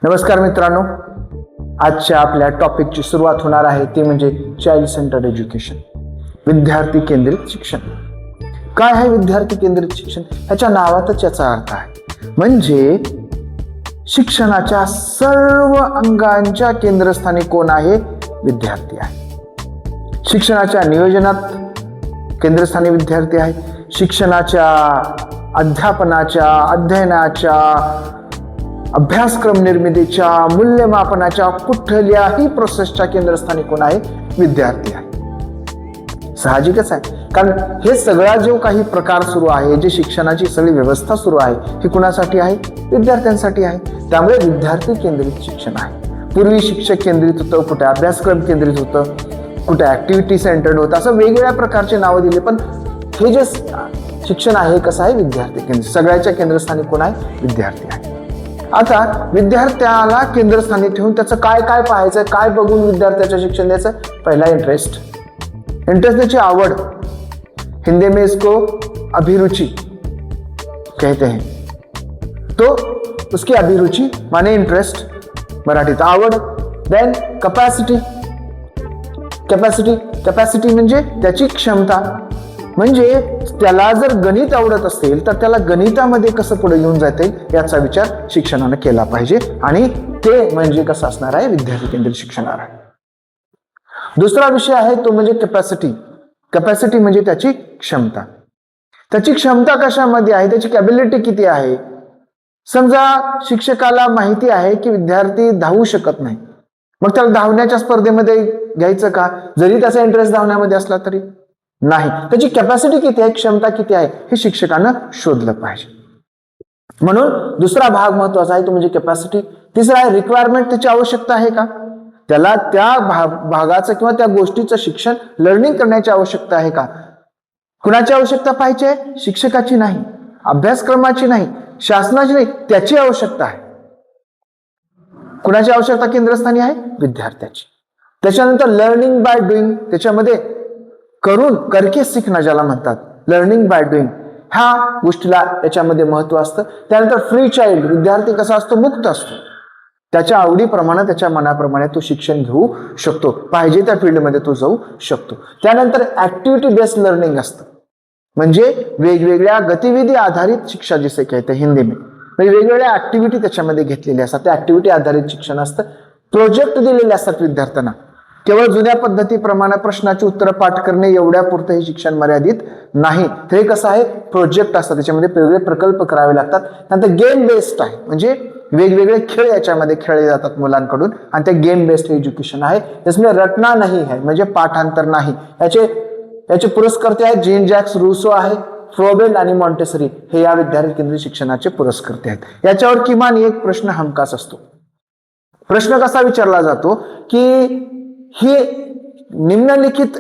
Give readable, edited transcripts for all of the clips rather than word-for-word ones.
नमस्कार मित्रांनो, आजच्या आपल्या टॉपिकची सुरुवात होणार आहे ते म्हणजे चाइल्ड सेंटर्ड एज्युकेशन, विद्यार्थी केंद्रित शिक्षण. काय आहे विद्यार्थी केंद्रित शिक्षण? ह्याच्या नावातच याचा अर्थ आहे म्हणजे शिक्षणाच्या सर्व अंगांच्या केंद्रस्थानी कोण आहे? विद्यार्थी आहे. शिक्षणाच्या नियोजनात केंद्रस्थानी विद्यार्थी आहे. शिक्षणाच्या अध्यापनाच्या, अध्ययनाच्या, अभ्यासक्रम निर्मितीच्या, मूल्यमापनाच्या कुठल्याही प्रोसेसच्या केंद्रस्थानी कोण आहे? विद्यार्थी आहे. साहजिकच आहे, कारण हे सगळा जो काही प्रकार सुरू आहे, जे शिक्षणाची सगळी व्यवस्था सुरू आहे, ही कुणासाठी आहे? विद्यार्थ्यांसाठी आहे. त्यामुळे विद्यार्थी केंद्रित शिक्षण आहे. पूर्वी शिक्षक केंद्रित होतं, कुठे अभ्यासक्रम केंद्रित होतं, कुठे ऍक्टिव्हिटी सेंटर्ड होतं, असं वेगवेगळ्या प्रकारचे नावं दिले. पण हे जे शिक्षण आहे कसं आहे? विद्यार्थी केंद्रित. सगळ्याच्या केंद्रस्थानी कोण आहे? विद्यार्थी आहे. आता विद्यार्थ्याला केंद्रस्थानी ठेवून त्याचं काय काय पाहायचं, काय बघून विद्यार्थ्याचं शिक्षण द्यायचं? पहिला इंटरेस्ट, त्याची आवड. हिंदी में इसको अभिरुचि कहते हैं. तो उसकी अभिरुचि माने इंटरेस्ट, मराठीत आवड. Then capacity. कॅपॅसिटी म्हणजे त्याची क्षमता. म्हणजे त्याला जर गणित आवडत असेल तर त्याला गणितामध्ये कसं पुढे घेऊन जाता येईल याचा विचार शिक्षणाने केला पाहिजे, आणि ते म्हणजे कसं असणार आहे? विद्यार्थी केंद्रित शिक्षण आहे. दुसरा विषय आहे तो म्हणजे कॅपॅसिटी. कॅपॅसिटी म्हणजे त्याची क्षमता. त्याची क्षमता कशामध्ये आहे? त्याची कॅपॅबिलिटी किती आहे? समजा शिक्षकाला माहिती आहे की विद्यार्थी धावू शकत नाही, मग त्याला धावण्याच्या स्पर्धेमध्ये घ्यायचं का? जरी त्याचा इंटरेस्ट धावण्यामध्ये असला तरी नाही. त्याची कॅपॅसिटी किती आहे, क्षमता किती आहे, हे शिक्षकानं शोधलं पाहिजे. म्हणून दुसरा भाग महत्वाचा आहे तो म्हणजे कॅपॅसिटी. तिसरा आहे रिक्वायरमेंट. त्याची आवश्यकता आहे का? त्याला त्या भागाचं किंवा त्या गोष्टीचं शिक्षण लर्निंग करण्याची आवश्यकता आहे का? कुणाची आवश्यकता पाहिजे? शिक्षकाची नाही, अभ्यासक्रमाची नाही, शासनाची नाही, त्याची आवश्यकता आहे. कुणाची आवश्यकता केंद्रस्थानी आहे? विद्यार्थ्याची. त्याच्यानंतर लर्निंग बाय डुईंग. त्याच्यामध्ये करून, करके सीखना ज्याला म्हणतात, लर्निंग बाय डुईंग, ह्या गोष्टीला याच्यामध्ये महत्व असतं. त्यानंतर फ्री चाइल्ड. विद्यार्थी कसा असतो? मुक्त असतो. त्याच्या आवडीप्रमाणे, त्याच्या मनाप्रमाणे तो शिक्षण घेऊ शकतो, पाहिजे त्या फील्डमध्ये तो जाऊ शकतो. त्यानंतर ऍक्टिव्हिटी बेस्ड लर्निंग असतं, म्हणजे वेगवेगळ्या गतिविधी आधारित शिक्षा जिसे कहते हैं हिंदी में. म्हणजे वेगवेगळ्या ऍक्टिव्हिटी त्याच्यामध्ये घेतलेल्या असतात. त्या ऍक्टिव्हिटी आधारित शिक्षण असतं. प्रोजेक्ट दिलेले असतात विद्यार्थ्यांना. केवळ जुन्या पद्धतीप्रमाणे प्रश्नाची उत्तरं पाठ करणे एवढ्या पुरतं हे शिक्षण मर्यादित नाही. ते कसं आहे? प्रोजेक्ट असतात, त्याच्यामध्ये वेगवेगळे प्रकल्प करावे लागतात. त्यानंतर गेम बेस्ड आहे, म्हणजे वेगवेगळे खेळ याच्यामध्ये खेळले जातात मुलांकडून, आणि ते गेम बेस्ड एज्युकेशन आहे. त्याच्यामध्ये रटना नाही आहे, म्हणजे पाठांतर नाही. याचे पुरस्कर्ते आहेत जीन जॅक्स रूसो आहे, फ्रोबेल आणि मॉन्टेसरी. हे या विद्यार्थी केंद्रित शिक्षणाचे पुरस्कर्ते आहेत. याच्यावर किमान एक प्रश्न हमखास असतो. प्रश्न कसा विचारला जातो की ही निम्नलिखित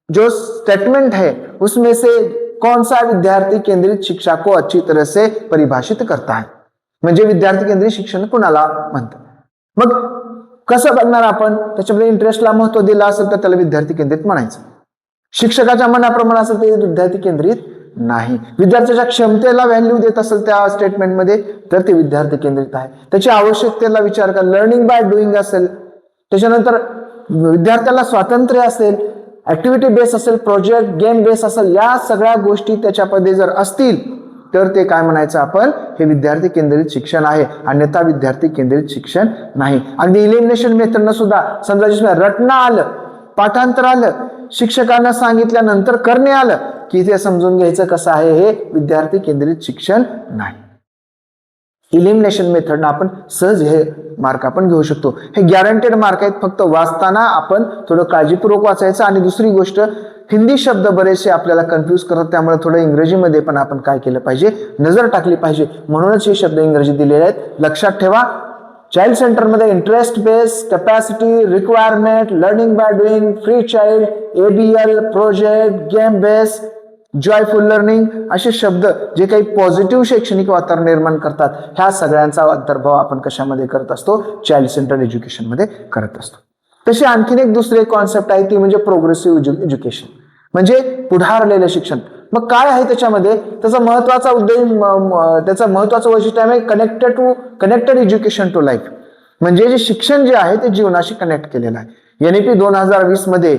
जो स्टेटमेंट है उसमें से कौन सा विद्यार्थी केंद्रित शिक्षा को अच्छी तरह से परिभाषित करता है? म्हणजे विद्यार्थी केंद्रित शिक्षण कोणाला म्हणतात. मग कसं बघणार आपण? त्याच्यामध्ये इंटरेस्टला महत्व दिलं असेल तर त्याला विद्यार्थी केंद्रित म्हणायचं. शिक्षकाच्या मनाप्रमाणे असेल ते विद्यार्थी केंद्रित नाही. विद्यार्थ्याच्या क्षमतेला व्हॅल्यू देत असेल त्या स्टेटमेंटमध्ये तर ते विद्यार्थी केंद्रित आहे. त्याच्या आवश्यकतेला विचार करा, लर्निंग बाय डुईंग असेल, त्याच्यानंतर विद्यार्थ्याला स्वातंत्र्य असेल, ऍक्टिव्हिटी बेस असेल, प्रोजेक्ट गेम बेस असेल, या सगळ्या गोष्टी त्याच्यामध्ये जर असतील तर ते काय म्हणायचं आपण? हे विद्यार्थी केंद्रित शिक्षण आहे, अन्यथा विद्यार्थी केंद्रित शिक्षण नाही. अगदी इलिमिनेशन मेथडनं सुद्धा समजा जिसमें रटणं आलं, पाठांतर आलं, शिक्षकांना सांगितल्यानंतर करणे आलं की ते समजून घ्यायचं कसं आहे हे विद्यार्थी केंद्रित शिक्षण नाही. इलिमिनेशन मेथडनं आपण सहज हे मार्क आपण घेऊ शकतो. हे गॅरंटेड मार्क आहेत. फक्त वाचताना आपण थोडं काळजीपूर्वक वाचायचं. आणि दुसरी गोष्ट, हिंदी शब्द बरेचसे आपल्याला कन्फ्यूज करतात, त्यामुळे थोडं इंग्रजीमध्ये पण आपण काय केलं पाहिजे? नजर टाकली पाहिजे. म्हणूनच हे शब्द इंग्रजी दिलेले आहेत. लक्षात ठेवा, चाइल्ड सेंटरमध्ये interest base, capacity, requirement, learning by doing, free child, ABL, project, game base, joyful learning असे शब्द जे काही पॉझिटिव्ह शैक्षणिक वातावरण निर्माण करतात, ह्या सगळ्यांचा अंतर्भाव आपण कशामध्ये करत असतो? चाइल्ड सेंटर्ड एज्युकेशन मध्ये करत असतो. तशी आणखीन एक दुसरी कॉन्सेप्ट आहे ती म्हणजे प्रोग्रेसिव्ह एज्युकेशन. म्हणजे पुढारलेलं शिक्षण. मग काय आहे त्याच्यामध्ये? त्याचा महत्वाचा त्याचं महत्वाचं वैशिष्ट्य आहे कनेक्टेड एज्युकेशन टू लाईफ. म्हणजे जे शिक्षण जे आहे ते जीवनाशी कनेक्ट केलेलं आहे. NEP 2020 मध्ये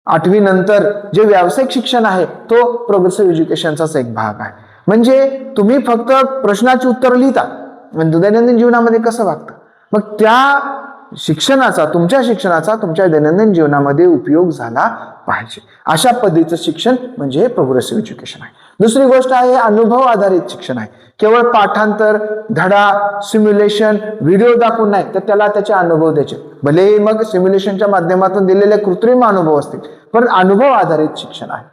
8वी नंतर जे व्यावसायिक शिक्षण आहे तो प्रोग्रेसिव्ह एज्युकेशनचाच एक भाग आहे. म्हणजे तुम्ही फक्त प्रश्नाची उत्तर लिहिता म्हणजे दैनंदिन जीवनामध्ये कसं वागतं, मग त्या शिक्षणाचा तुमच्या दैनंदिन जीवनामध्ये उपयोग झाला पाहिजे. अशा पद्धतीचं शिक्षण म्हणजे हे प्रोग्रेसिव्ह एज्युकेशन आहे. दुसरी गोष्ट आहे अनुभव आधारित शिक्षण आहे. केवळ पाठांतर, धडा, सिम्युलेशन, व्हिडिओ दाखवून नाही तर त्याला त्याचे अनुभव द्यायचे. भलेही मग सिम्युलेशनच्या माध्यमातून दिलेले कृत्रिम अनुभव असतील, पण अनुभव आधारित शिक्षण आहे.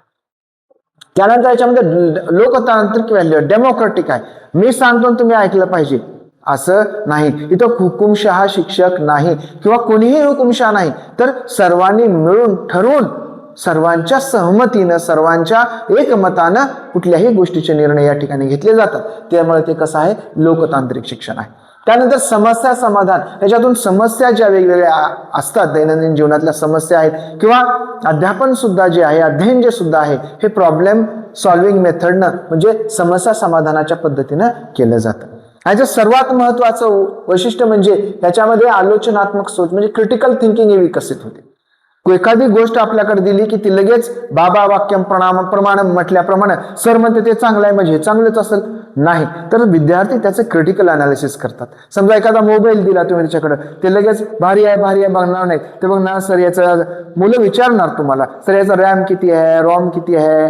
त्यानंतर याच्यामध्ये लोकतांत्रिक व्हॅल्यू डेमोक्रेटिक आहे. मी सांगतो तुम्ही ऐकलं पाहिजे असं नाही. इथं हुकुमशहा शिक्षक नाही किंवा कोणीही हुकुमशहा नाही, तर सर्वांनी मिळून ठरवून सर्वांच्या सहमतीनं सर्वांच्या एकमतानं कुठल्याही गोष्टीचे निर्णय या ठिकाणी घेतले जातात. त्यामुळे ते कसं आहे लोकतांत्रिक शिक्षण आहे. त्यानंतर समस्या समाधान, याच्यातून समस्या ज्या वेगवेगळ्या असतात दैनंदिन जीवनातल्या समस्या आहेत किंवा अध्यापन सुद्धा जे आहे अध्ययन जे सुद्धा आहे हे प्रॉब्लेम सॉल्व्हिंग मेथडनं म्हणजे समस्या समाधानाच्या पद्धतीनं केलं जातं. याचं सर्वात महत्वाचं वैशिष्ट्य म्हणजे त्याच्यामध्ये आलोचनात्मक सोच म्हणजे क्रिटिकल थिंकिंग हे विकसित होते. एखादी गोष्ट आपल्याकडे दिली की ती लगेच बाबा वाक्यम प्रमाण म्हटल्याप्रमाणे सर म्हणते ते चांगलं आहे म्हणजे हे चांगलंच असेल नाही, तर विद्यार्थी त्याचं क्रिटिकल अनालिसिस करतात. समजा एखादा मोबाईल दिला तुम्ही त्याच्याकडे, ते लगेच भारी आहे बघणार नाही, ते बघणार सर याचं मुलं विचारणार तुम्हाला सर याचा रॅम किती आहे, रॉम किती आहे,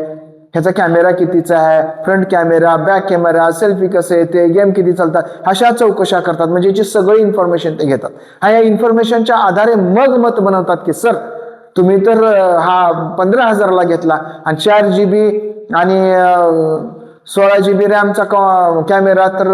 ह्याचा कॅमेरा कितीचा आहे, front camera, back camera, selfie कसे येते, गेम किती चालतात, अशा चौकशा करतात. म्हणजे याची सगळी इन्फॉर्मेशन ते घेतात. या इन्फॉर्मेशनच्या आधारे मग मत बनवतात की सर तुम्ही तर हा 15,000ला घेतला आणि 4 GB आणि 16 GB रॅमचा कॅमेरा तर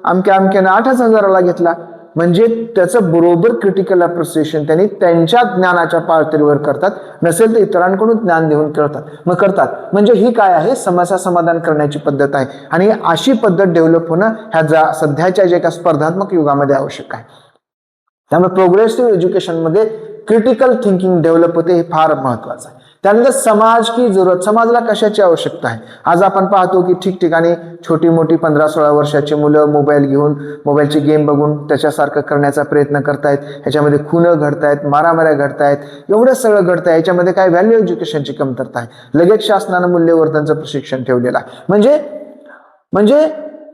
अमक्यानं 8,000ला घेतला. म्हणजे त्याचं बरोबर क्रिटिकल अप्रिसिएशन त्यांनी त्यांच्या ज्ञानाच्या पातळीवर करतात, नसेल तर इतरांकडून ज्ञान देऊन करतात. म्हणजे ही काय आहे समस्या समाधान करण्याची पद्धत आहे. आणि अशी पद्धत डेव्हलप होणं ह्या सध्याच्या जे एका स्पर्धात्मक युगामध्ये आवश्यक आहे. त्यामुळे प्रोग्रेसिव्ह एज्युकेशन मध्ये क्रिटिकल थिंकिंग डेव्हलप होते, हे फार महत्वाचं आहे. त्यानंतर समाज की जरूरत, समाजाला कशाची आवश्यकता आहे. आज आपण पाहतो की ठिकठिकाणी छोटी मोठी 15-16 वर्षाची मुलं मोबाईल घेऊन मोबाईलची गेम बघून त्याच्यासारखं करण्याचा प्रयत्न करतायत. ह्याच्यामध्ये खुनं घडतायत, मारामाऱ्या घडतायत, एवढं सगळं घडतंय. याच्यामध्ये काय व्हॅल्यू एज्युकेशनची कमतरता आहे. लगेच शासनानं मूल्यवर्धनचं प्रशिक्षण ठेवलेलं आहे. म्हणजे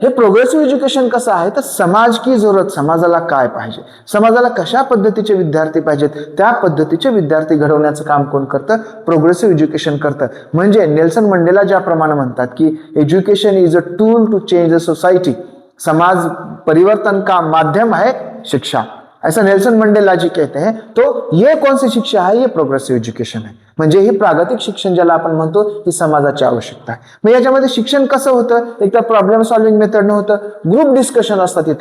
हे प्रोग्रेसिव्ह एज्युकेशन कसं आहे तर समाज की जरूरत, समाजाला काय पाहिजे, समाजाला कशा पद्धतीचे विद्यार्थी पाहिजेत, त्या पद्धतीचे विद्यार्थी घडवण्याचं काम कोण करतं, प्रोग्रेसिव्ह एज्युकेशन करतं. म्हणजे नेल्सन मंडेला ज्याप्रमाणे म्हणतात की education is a tool to change the society, समाज परिवर्तन का माध्यम है शिक्षा, ऐसा नेल्सन मंडेला जी कहते हैं. तो ये कौन सी शिक्षा है, ये प्रोग्रेसिव्ह एज्युकेशन है. म्हणजे हे प्रागतिक शिक्षण ज्याला आपण म्हणतो ही समाजाची आवश्यकता आहे. मग याच्यामध्ये शिक्षण कसं होतं, एक तर प्रॉब्लेम सॉल्व्हिंग मेथडनं होतं, ग्रुप डिस्कशन असतात.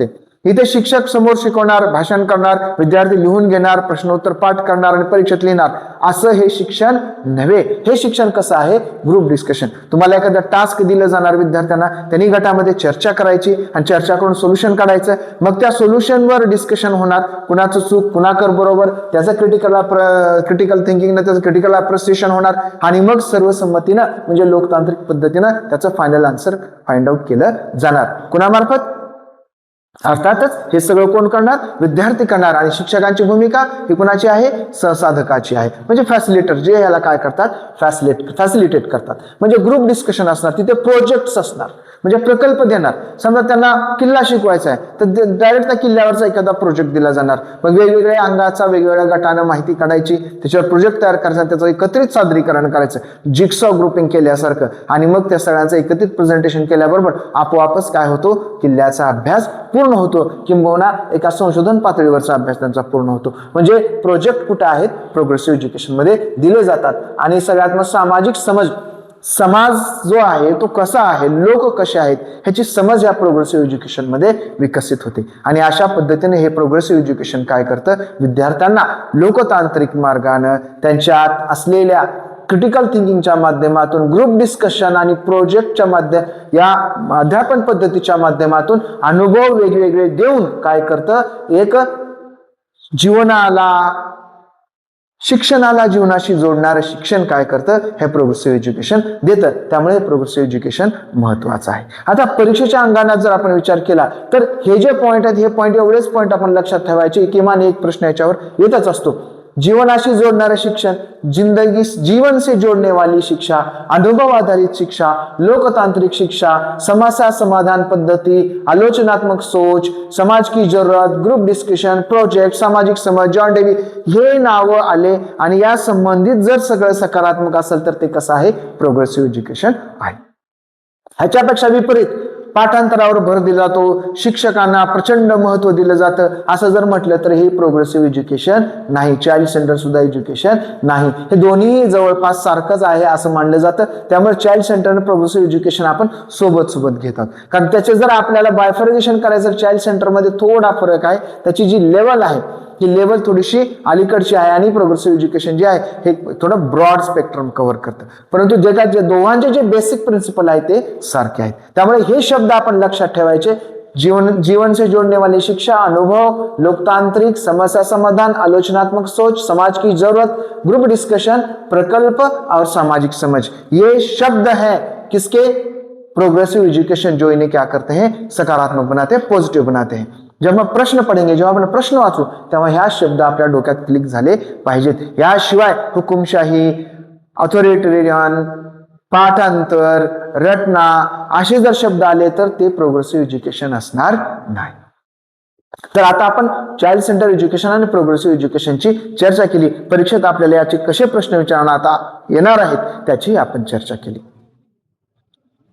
इथे शिक्षक समोर शिकवणार, भाषण करणार, विद्यार्थी लिहून घेणार, प्रश्नोत्तर पाठ करणार आणि परीक्षेत लिहिणार, असं हे शिक्षण नव्हे. हे शिक्षण कसं आहे ग्रुप डिस्कशन. तुम्हाला एखादा टास्क दिलं जाणार विद्यार्थ्यांना, त्यांनी गटामध्ये चर्चा करायची आणि चर्चा करून सोल्युशन काढायचं. मग त्या सोल्युशनवर डिस्कशन होणार, कुणाचं चूक कुणाकर बरोबर, त्याचं क्रिटिकल थिंकिंगनं त्याचं क्रिटिकल अप्रिसिएशन होणार आणि मग सर्वसंमतीनं म्हणजे लोकतांत्रिक पद्धतीनं त्याचं फायनल आन्सर फाइंड आउट केलं जाणार. कुणामार्फत, अर्थातच हे सगळं कोण करणार, विद्यार्थी करणार. आणि शिक्षकांची भूमिका ही कुणाची आहे, संसाधकाची आहे. म्हणजे फॅसिलिटेटर जे याला काय करतात, फॅसिलिटेट करतात. म्हणजे ग्रुप डिस्कशन असणार, तिथे प्रोजेक्ट्स असणार, म्हणजे प्रकल्प देणार. समजा त्यांना किल्ला शिकवायचा आहे तर डायरेक्ट त्या किल्ल्यावरचा एखादा प्रोजेक्ट दिला जाणार. मग वेगवेगळ्या अंगाचा वेगवेगळ्या गटानं माहिती काढायची, त्याच्यावर प्रोजेक्ट तयार करायचा, त्याचं एकत्रित सादरीकरण करायचं, जिक्सॉ ग्रुपिंग केल्यासारखं. आणि मग त्या सगळ्यांचं एकत्रित प्रेझेंटेशन केल्याबरोबर आपोआपच काय होतो, किल्ल्याचा अभ्यास पूर्ण होतो, किंबहुना एका संशोधन पातळीवरचा अभ्यास त्यांचा पूर्ण होतो. म्हणजे प्रोजेक्ट कुठे आहेत, प्रोग्रेसिव्ह एज्युकेशन मध्ये दिले जातात. आणि सगळ्यात मग सामाजिक समज, समाज जो आहे तो कसा आहे, लोक कसे आहेत ह्याची समज या प्रोग्रेसिव्ह एज्युकेशन मध्ये विकसित होते. आणि अशा पद्धतीने हे प्रोग्रेसिव्ह एज्युकेशन काय करतं, विद्यार्थ्यांना लोकतांत्रिक मार्गाने त्यांच्यात असलेल्या क्रिटिकल थिंकिंगच्या माध्यमातून, ग्रुप डिस्कशन आणि प्रोजेक्टच्या या अध्यापन पद्धतीच्या माध्यमातून अनुभव वेगवेगळे देऊन काय करतं, एक जीवनाला शिक्षणाला जीवनाशी जोडणारं शिक्षण काय करतं, हे प्रोग्रेसिव्ह एज्युकेशन देतं. त्यामुळे प्रोग्रेसिव्ह एज्युकेशन महत्वाचं आहे. आता परीक्षेच्या अंगाने जर आपण विचार केला तर हे जे पॉईंट आहेत, हे पॉईंट एवढेच पॉईंट आपण लक्षात ठेवायचे. किमान एक प्रश्न याच्यावर येतच असतो. जीवनाशी जोडणारं शिक्षण, जीवन से जोड़ने वाली शिक्षा, अनुभव आधारित शिक्षा, लोकतांत्रिक शिक्षा, समस्या समाधान पद्धति, आलोचनात्मक सोच, समाज की जरूरत, ग्रुप डिस्कशन, प्रोजेक्ट, सामाजिक समज, जॉन डेवी, हे नावं आले आणि या संबंधित जर सगळं सकारात्मक असेल तर ते कसं आहे, प्रोग्रेसिव्ह एज्युकेशन आहे. ह्याच्यापेक्षा विपरीत पाठांतरावर भर दिला जातो, शिक्षकांना प्रचंड महत्व दिलं जातं, असं जर म्हटलं तर हे प्रोग्रेसिव्ह एज्युकेशन नाही. चाइल्ड सेंटर सुद्धा एज्युकेशन नाही. हे दोन्ही जवळपास सारखंच आहे असं मानलं जातं. त्यामुळे चाइल्ड सेंटर आणि प्रोग्रेसिव्ह एज्युकेशन आपण सोबत घेतात. कारण त्याचे जर आपल्याला बायफर्गेशन करायचं, चाइल्ड सेंटरमध्ये थोडा फरक आहे. त्याची जी लेवल आहे ही लेवल थोडीशी अलीकडची आहे आणि प्रोग्रेसिव्ह एज्युकेशन जे आहे हे थोडं ब्रॉड स्पेक्ट्रम कव्हर करतं. परंतु जे दोघांचे जे बेसिक प्रिन्सिपल आहेत ते सारखे आहेत. त्यामुळे हे शब्द आपण लक्षात ठेवायचे. जीवन से जोड़ने वाली शिक्षा, अनुभव, लोकतांत्रिक, समस्या समाधान, आलोचनात्मक सोच, समाज की जरूरत, ग्रुप डिस्कशन, प्रकल्प और सामाजिक समझ, ये शब्द है किसके, प्रोग्रेसिव एजुकेशन जो इन्हें क्या करते हैं, सकारात्मक बनाते हैं, पॉझिटिव्ह बनाते हैं. जेव्हा प्रश्न पडेंगे, जेव्हा आपण प्रश्न वाचू तेव्हा ह्या शब्द आपल्या डोक्यात क्लिक झाले पाहिजेत. याशिवाय हुकुमशाही, ऑथॉरिटेरियन, पाठांतर, रटना असे जर शब्द आले तर ते प्रोग्रेसिव्ह एज्युकेशन असणार नाही. तर आता आपण चाइल्ड सेंटर एज्युकेशन आणि प्रोग्रेसिव्ह एज्युकेशनची चर्चा केली. परीक्षेत आपल्याला याचे कसे प्रश्न विचारण्यात येणार आहेत त्याची आपण चर्चा केली.